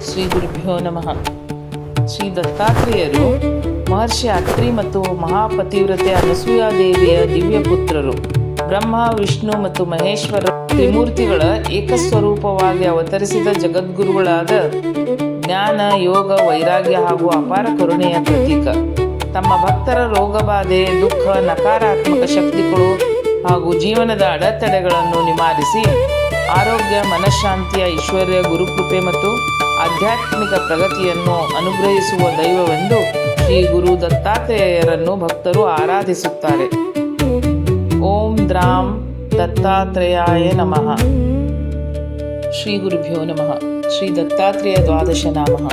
ಶ್ರೀ ಗುರುಭ್ಯೋ ನಮಃ. ಶ್ರೀ ದತ್ತಾತ್ರೇಯರು ಮಹರ್ಷಿ ಅತ್ರಿ ಮತ್ತು ಮಹಾಪತಿವ್ರತೆ ಅನಸೂಯಾದೇವಿಯ ದಿವ್ಯ ಪುತ್ರರು. ಬ್ರಹ್ಮ, ವಿಷ್ಣು ಮತ್ತು ಮಹೇಶ್ವರ ತ್ರಿಮೂರ್ತಿಗಳ ಏಕಸ್ವರೂಪವಾಗಿ ಅವತರಿಸಿದ ಜಗದ್ಗುರುಗಳಾದ ಜ್ಞಾನ, ಯೋಗ, ವೈರಾಗ್ಯ ಹಾಗೂ ಅಪಾರ ಕರುಣೆಯ ಪ್ರತೀಕ. ತಮ್ಮ ಭಕ್ತರ ರೋಗಬಾಧೆ, ದುಃಖ, ನಕಾರಾತ್ಮಕ ಶಕ್ತಿಗಳು ಹಾಗೂ ಜೀವನದ ಅಡೆತಡೆಗಳನ್ನು ನಿವಾರಿಸಿ ಆರೋಗ್ಯ, ಮನಃಶಾಂತಿಯ, ಐಶ್ವರ್ಯ, ಗುರುಕೃಪೆ ಮತ್ತು ಆಧ್ಯಾತ್ಮಿಕ ಪ್ರಗತಿಯನ್ನು ಅನುಗ್ರಹಿಸುವ ದೈವವೆಂದು ಶ್ರೀ ಗುರು ದತ್ತಾತ್ರೇಯರನ್ನು ಭಕ್ತರು ಆರಾಧಿಸುತ್ತಾರೆ. ಓಂ ದ್ರಾಂ ದತ್ತಾತ್ರೇಯಾಯ ನಮಃ. ಶ್ರೀ ಗುರುಭ್ಯೋ ನಮಃ. ಶ್ರೀ ದತ್ತಾತ್ರೇಯ ದ್ವಾದಶ ನಾಮಃ.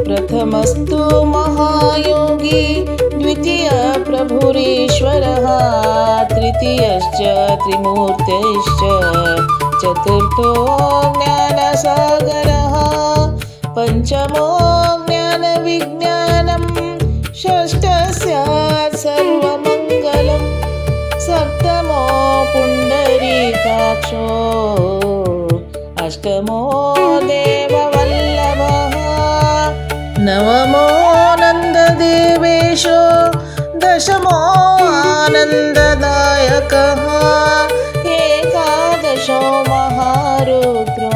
ಪ್ರಥಮಸ್ತು ಮಹಾಯೋಗಿ, ದ್ವಿತೀಯ ಪ್ರಭುರೀಶ್ವರಃ, ತೃತೀಯಶ್ಚ ತ್ರಿಮೂರ್ತಿಶ್ಚ, ಚತುರ್ಥೋ ಜ್ಞಾನಸಾಗರಃ, ಪಂಚಮೋ ಜ್ಞಾನವಿಜ್ಞಾನಂ, ಷಷ್ಠಸ್ಯಾತ್ ಸರ್ವಮಂಗಲಂ, ಸಪ್ತಮೋ ಪುಂಡರೀಕಾಕ್ಷೋ, ಅಷ್ಟಮೋ ದೇವವಲ್ಲಭಃ, ನವಮೋ ನಂದದೇವೇಶೋ, ದಶಮೋ ಆನಂದದಾಯಕಃ, ಏಕಾದಶೋ ಮಹಾರುದ್ರೋ,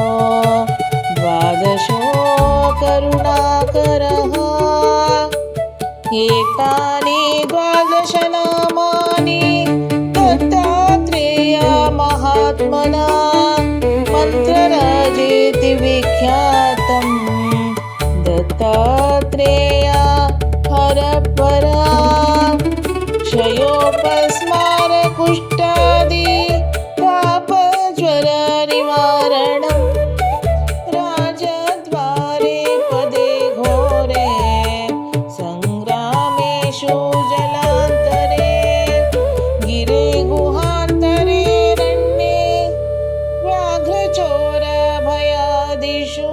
ದ್ವಾದಶೋ ಕರುಣಾಕರಃ. ಏತಾನಿ ದ್ವಾದಶ ನಾಮಾನಿ ದತ್ತಾತ್ರೇಯ ಮಹಾತ್ಮನಾ ಮಂತ್ರರಾಜೇತಿ ವಿಖ್ಯಾತಂ. ದತ್ತಾತ್ರೇಯ ಹರಪರಾ ಕ್ಷಯೋಪಸ್ಮಾರ ಕುಷ್ಠಾದಿ ಪಾಪಜ್ವರ ನಿವಾರಣಂ. ರಾಜದ್ವಾರೆ ಪದೇ ಘೋರೆ ಸಂಗ್ರಾಮೇಶು ಜಲಾಂತರೆ, ಗಿರೆ ಗುಹಾಂತರೆ ರಣ್ಯೆ, ವ್ಯಾಘ್ರಚೋರ ಭಯಾದಿಷು,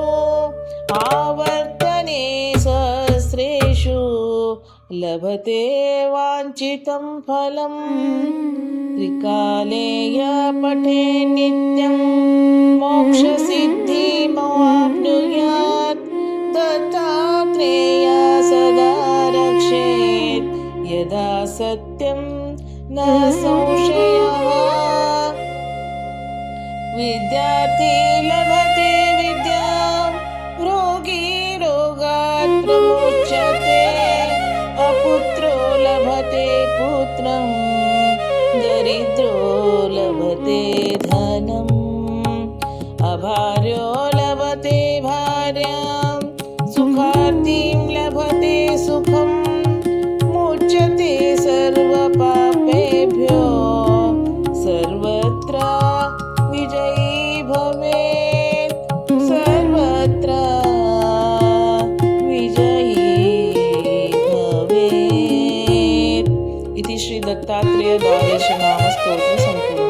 ಆವರ್ತನೆ ಸಹಸ್ರೇಷು, ಲಭತೆ ವಾಂಛಿತಂ ಫಲಂ. ತ್ರಿಕಾಲೇಯ ಪಠೇ ನಿತ್ಯಂ ಮೋಕ್ಷಸಿದ್ಧಿಮವಾಪ್ನುಯಾತ್. ದತ್ತಾತ್ರೇಯ ಸದಾ ರಕ್ಷೇತ್ ಯದಾ ಸತ್ಯಂ ನ ಸಂಶಯಃ. ವಿದ್ಯಾರ್ಥಿ ಲಭತೆ ವಿದ್ಯಾಂ, ರೋಗಿ ರೋಗಾತ್ ಪ್ರಮುಚ್ಯತೆ, ಅಪುತ್ರೋ ಲಭತೆ ಪುತ್ರಂ, ದರಿದ್ರೋ ಲಭತೆ ಧನಂ, ಅಭಾರ್ಯೋ ಲಭತೆ ಭಾರ್ಯಾಂ, ಸುಖಾರ್ತಿಂ ಲಭತೆ ಸುಖಂ, ಮುಚ್ಯತೆ ಸರ್ವ ಪಾಪೇಭ್ಯೋ, ಸರ್ವತ್ರ ವಿಜಯೀ ಭವೇತ್, ಸರ್ವತ್ರ ವಿಜಯೀ ಭವೇತ್. ಇತಿ ಶ್ರೀ ದತ್ತಾತ್ರೇಯ ದ್ವಾದಶ ನಾಮ ಸ್ತೋತ್ರ ಸಂಪೂರ್ಣ.